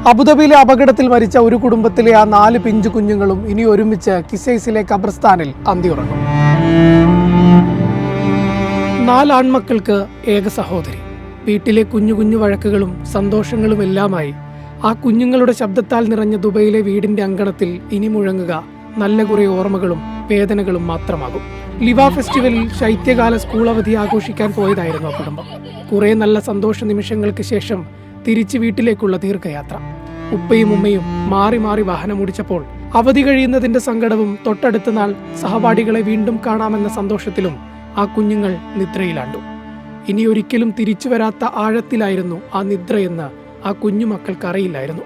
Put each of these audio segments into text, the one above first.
അബുദാബിയിലെ അപകടത്തിൽ മരിച്ച ഒരു കുടുംബത്തിലെ ആ 4 പിഞ്ചു കുഞ്ഞുങ്ങളും ഇനി ഒരുമിച്ച് കിസൈസിലെ ഖബർസ്ഥാനിൽ അന്തിയുറങ്ങും. 4 ആൺമക്കൾക്ക് ഏക സഹോദരി. വീട്ടിലെ കുഞ്ഞു വഴക്കുകളും സന്തോഷങ്ങളും എല്ലാമായി ആ കുഞ്ഞുങ്ങളുടെ ശബ്ദത്താൽ നിറഞ്ഞ ദുബൈയിലെ വീടിന്റെ അങ്കണത്തിൽ ഇനി മുഴങ്ങുക നല്ല കുറെ ഓർമ്മകളും വേദനകളും മാത്രമാകും. ലിവ ഫെസ്റ്റിവലിൽ ശൈത്യകാല സ്കൂൾ അവധി ആഘോഷിക്കാൻ പോയതായിരുന്നു ആ കുടുംബം. കുറെ നല്ല സന്തോഷ നിമിഷങ്ങൾക്ക് ശേഷം തിരിച്ച് വീട്ടിലേക്കുള്ള ദീർഘയാത്ര. ഉപ്പയും ഉമ്മയും മാറി മാറി വാഹനമോടിച്ചപ്പോൾ അവധി കഴിയുന്നതിന്റെ സങ്കടവും തൊട്ടടുത്ത നാൾ സഹപാഠികളെ വീണ്ടും കാണാമെന്ന സന്തോഷത്തിലും ആ കുഞ്ഞുങ്ങൾ നിദ്രയിലാണ്ടു. ഇനി ഒരിക്കലും തിരിച്ചു വരാത്ത ആഴത്തിലായിരുന്നു ആ നിദ്രയെന്ന് ആ കുഞ്ഞുമക്കൾക്ക് അറിയില്ലായിരുന്നു.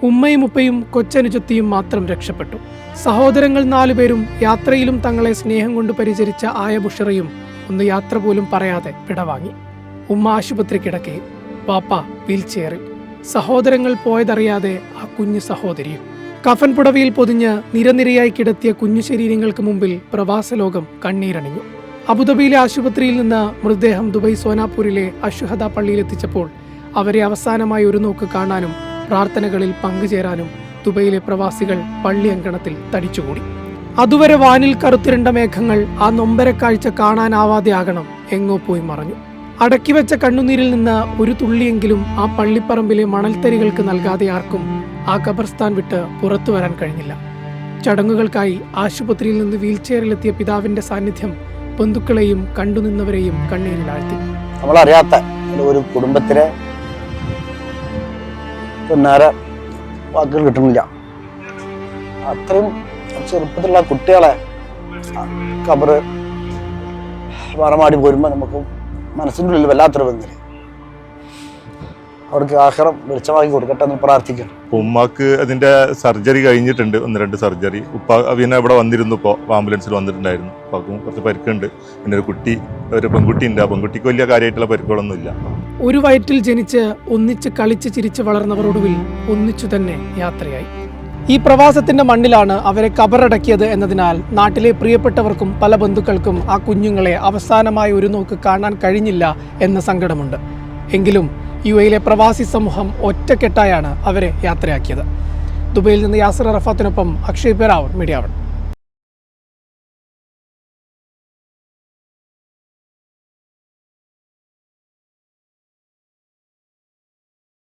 ഉമ്മയും ഉപ്പയും കൊച്ചനുജത്തിയും മാത്രം രക്ഷപ്പെട്ടു. സഹോദരങ്ങൾ 4 പേരും യാത്രയിലും തങ്ങളെ സ്നേഹം കൊണ്ട് പരിചരിച്ച ആയ ബുഷറയും ഒന്ന് യാത്ര പോലും പറയാതെ വിടവാങ്ങി. ഉമ്മ ആശുപത്രി കിടക്കയിൽ, വാപ്പ വീൽചെയറിൽ. സഹോദരങ്ങൾ പോയതറിയാതെ ആ കുഞ്ഞു സഹോദരിയും. കഫൻ പുടവയിൽ പൊതിഞ്ഞ് നിരനിരയായി കിടത്തിയ കുഞ്ഞു ശരീരങ്ങൾക്ക് മുമ്പിൽ പ്രവാസലോകം കണ്ണീരണിഞ്ഞു. അബുദാബിയിലെ ആശുപത്രിയിൽ നിന്ന് മൃതദേഹം ദുബൈ സോനാപൂരിലെ അഷുഹദ പള്ളിയിലെത്തിച്ചപ്പോൾ അവരെ അവസാനമായി ഒരു നോക്ക് കാണാനും പ്രാർത്ഥനകളിൽ പങ്കുചേരാനും ദുബൈയിലെ പ്രവാസികൾ പള്ളി അങ്കണത്തിൽ തടിച്ചുകൂടി. അതുവരെ വാനിൽ കറുത്തിരണ്ട മേഘങ്ങൾ ആ നൊമ്പരക്കാഴ്ച കാണാനാവാതെ ആകണം എങ്ങോ പോയി മറഞ്ഞു. അടക്കിവെച്ച കണ്ണുനീരിൽ നിന്ന് ഒരു തുള്ളിയെങ്കിലും ആ പള്ളിപ്പറമ്പിലെ മണൽത്തരികൾക്ക് നൽകാതെ ആർക്കും ആ ഖബർസ്ഥാൻ വിട്ട് പുറത്തു വരാൻ കഴിഞ്ഞില്ല. ചടങ്ങുകൾക്കായി ആശുപത്രിയിൽ നിന്ന് വീൽചെയറിലെത്തിയ പിതാവിന്റെ സാന്നിധ്യം ബന്ധുക്കളെയും കണ്ടുനിന്നവരെയും കണ്ണീരിലാഴ്ത്തി. നമ്മളറിയാത്ത ഒരു കുടുംബത്തിലെ വാക്കുകൾ കിട്ടുന്നില്ല. അത്രയും ചെറുപ്പത്തിലുള്ള കുട്ടികളെ ഖബറ് മറമാടി പോരുമ്പോ നമുക്ക് മനസ്സിൻ്റെ ഉള്ളിൽ വല്ലാത്തൊരു ബന്ധം. അവർക്ക് ആഹാരം വെളിച്ചമാക്കി കൊടുക്കട്ടെ എന്ന് പ്രാർത്ഥിക്കണം. ഉമ്മാക്ക് അതിന്റെ സർജറി കഴിഞ്ഞിട്ടുണ്ട്, 1-2 സർജറി. ഉപ്പ പിന്നെ ഇവിടെ വന്നിരുന്നു, ഇപ്പോൾ ആംബുലൻസിൽ വന്നിട്ടുണ്ടായിരുന്നു. ഉപ്പാക്കും കുറച്ച് പരിക്കുണ്ട്. പിന്നെ ഒരു പെൺകുട്ടി ഉണ്ട്. ആ പെൺകുട്ടിക്ക് വലിയ കാര്യമായിട്ടുള്ള പരിക്കുകളൊന്നും ഇല്ല. ഒരു വയറ്റിൽ ജനിച്ച് ഒന്നിച്ച് കളിച്ച് ചിരിച്ച് വളർന്നവർ ഒടുവിൽ ഒന്നിച്ചു തന്നെ യാത്രയായി. ഈ പ്രവാസത്തിന്റെ മണ്ണിലാണ് അവരെ ഖബറടക്കിയത് എന്നതിനാൽ നാട്ടിലെ പ്രിയപ്പെട്ടവർക്കും പല ബന്ധുക്കൾക്കും ആ കുഞ്ഞുങ്ങളെ അവസാനമായി ഒരു നോക്ക് കാണാൻ കഴിഞ്ഞില്ല എന്ന സങ്കടമുണ്ട്. എങ്കിലും യുഎയിലെ പ്രവാസി സമൂഹം ഒറ്റക്കെട്ടായാണ് അവരെ യാത്രയാക്കിയത്. ദുബൈയിൽ നിന്ന് യാസിർ അറഫാത്തിനൊപ്പം അക്ഷയ് പേരാവൂർ, മീഡിയ 1.